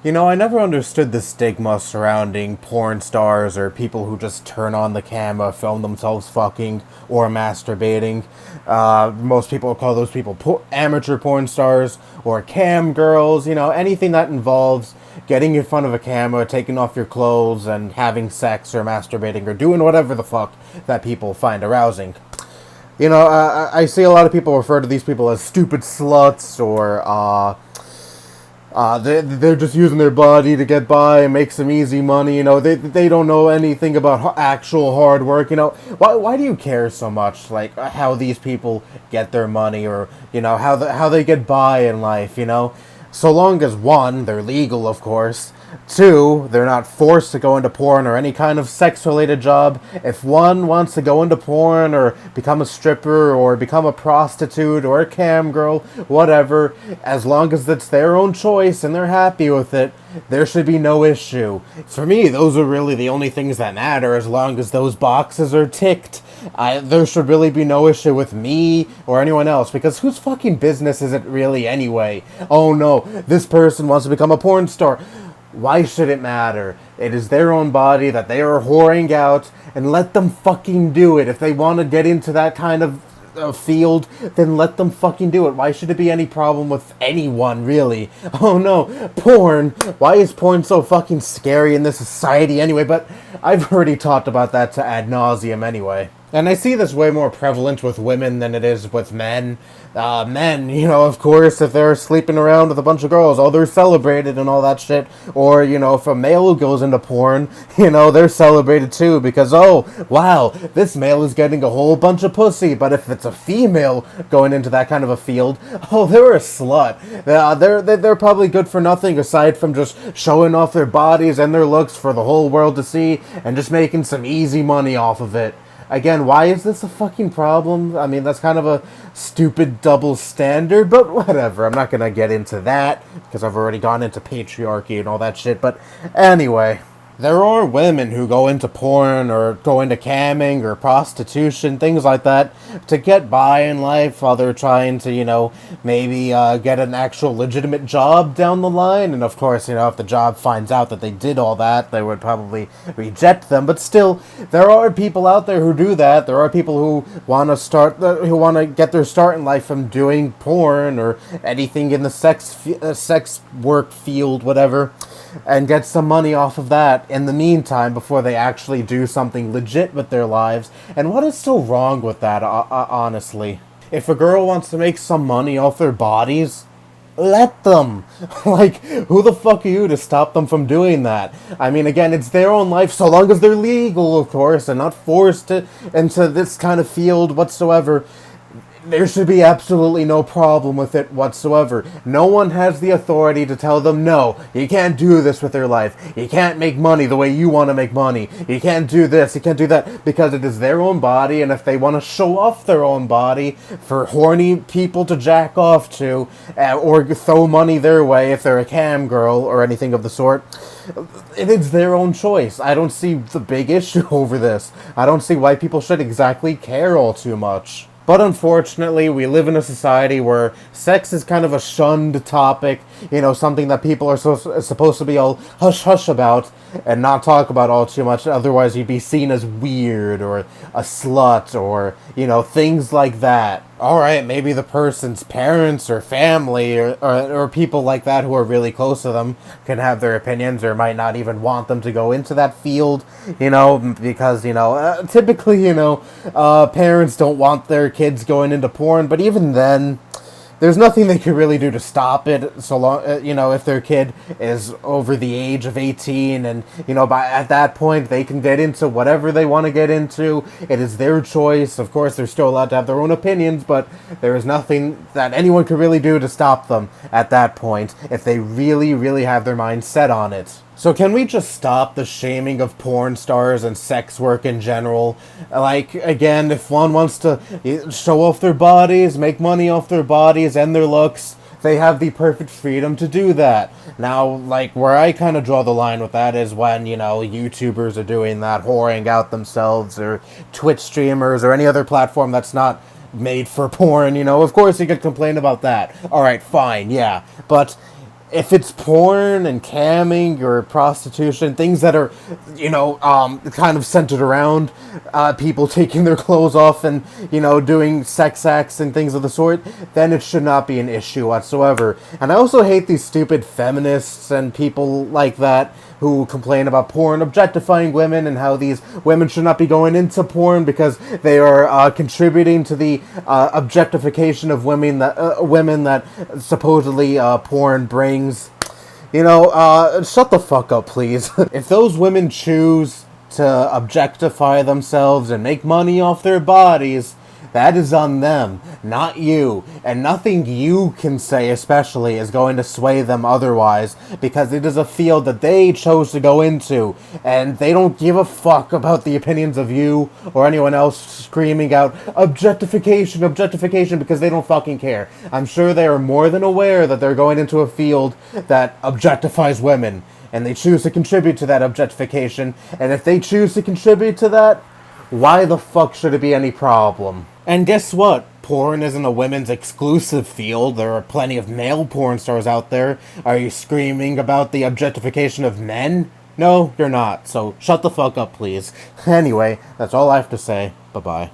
You know, I never understood the stigma surrounding porn stars or people who just turn on the camera, film themselves fucking or masturbating. Most people call those people amateur porn stars or cam girls, you know, anything that involves getting in front of a camera, taking off your clothes, and having sex or masturbating or doing whatever the fuck that people find arousing. You know, I see a lot of people refer to these people as stupid sluts or, they're just using their body to get by and make some easy money. You know, they don't know anything about actual hard work. You know, why do you care so much? Like how these people get their money, or you know how they get by in life. You know, so long as one, they're legal, of course. Two, they're not forced to go into porn or any kind of sex-related job. If one wants to go into porn or become a stripper or become a prostitute or a cam girl, whatever, as long as it's their own choice and they're happy with it, there should be no issue. For me, those are really the only things that matter as long as those boxes are ticked. There should really be no issue with me or anyone else, because whose fucking business is it really anyway? Oh no, this person wants to become a porn star. Why should it matter? It is their own body that they are whoring out, and let them fucking do it. If they want to get into that kind of field, then let them fucking do it. Why should it be any problem with anyone, really? Oh no, porn. Why is porn so fucking scary in this society anyway? But I've already talked about that to ad nauseum anyway. And I see this way more prevalent with women than it is with men. Men, you know, of course, if they're sleeping around with a bunch of girls, oh, they're celebrated and all that shit. Or, you know, if a male goes into porn, you know, they're celebrated too because, oh, wow, this male is getting a whole bunch of pussy. But if it's a female going into that kind of a field, oh, they're a slut. They're probably good for nothing aside from just showing off their bodies and their looks for the whole world to see and just making some easy money off of it. Again, why is this a fucking problem? I mean, that's kind of a stupid double standard, but whatever. I'm not gonna get into that, because I've already gone into patriarchy and all that shit, but anyway. There are women who go into porn or go into camming or prostitution, things like that, to get by in life while they're trying to, you know, maybe get an actual legitimate job down the line. And of course, you know, if the job finds out that they did all that, they would probably reject them. But still, there are people out there who do that. There are people who want to get their start in life from doing porn or anything in the sex work field, whatever, and get some money off of that in the meantime before they actually do something legit with their lives. And what is so wrong with that, honestly? If a girl wants to make some money off their bodies, let them. Like, who the fuck are you to stop them from doing that? I mean, again, it's their own life, so long as they're legal, of course, and not forced into this kind of field whatsoever. There should be absolutely no problem with it whatsoever. No one has the authority to tell them, no, you can't do this with your life. You can't make money the way you want to make money. You can't do this, you can't do that, because it is their own body, and if they want to show off their own body for horny people to jack off to, or throw money their way if they're a cam girl or anything of the sort, it is their own choice. I don't see the big issue over this. I don't see why people should exactly care all too much. But unfortunately, we live in a society where sex is kind of a shunned topic, you know, something that people are supposed to be all hush-hush about and not talk about all too much, otherwise you'd be seen as weird or a slut or, you know, things like that. Alright, maybe the person's parents or family or people like that who are really close to them can have their opinions or might not even want them to go into that field, you know, because, you know, typically, you know, parents don't want their kids going into porn, but even then, there's nothing they can really do to stop it, so long, you know, if their kid is over the age of 18 and, you know, at that point they can get into whatever they want to get into. It is their choice. Of course, they're still allowed to have their own opinions, but there is nothing that anyone can really do to stop them at that point if they really, really have their mind set on it. So can we just stop the shaming of porn stars and sex work in general? Like, again, if one wants to show off their bodies, make money off their bodies and their looks, they have the perfect freedom to do that. Now, like, where I kind of draw the line with that is when, you know, YouTubers are doing that, whoring out themselves, or Twitch streamers, or any other platform that's not made for porn, you know. Of course you could complain about that. Alright, fine, yeah. But if it's porn and camming or prostitution, things that are, kind of centered around people taking their clothes off and, doing sex acts and things of the sort, then it should not be an issue whatsoever. And I also hate these stupid feminists and people like that who complain about porn objectifying women and how these women should not be going into porn because they are contributing to the objectification of women that supposedly porn brings. Shut the fuck up, please. If those women choose to objectify themselves and make money off their bodies, that is on them, not you. And nothing you can say especially is going to sway them otherwise, because it is a field that they chose to go into, and they don't give a fuck about the opinions of you or anyone else screaming out objectification, objectification, because they don't fucking care. I'm sure they are more than aware that they're going into a field that objectifies women, and they choose to contribute to that objectification, and if they choose to contribute to that, why the fuck should it be any problem? And guess what? Porn isn't a women's exclusive field. There are plenty of male porn stars out there. Are you screaming about the objectification of men? No, you're not. So shut the fuck up, please. Anyway, that's all I have to say. Bye-bye.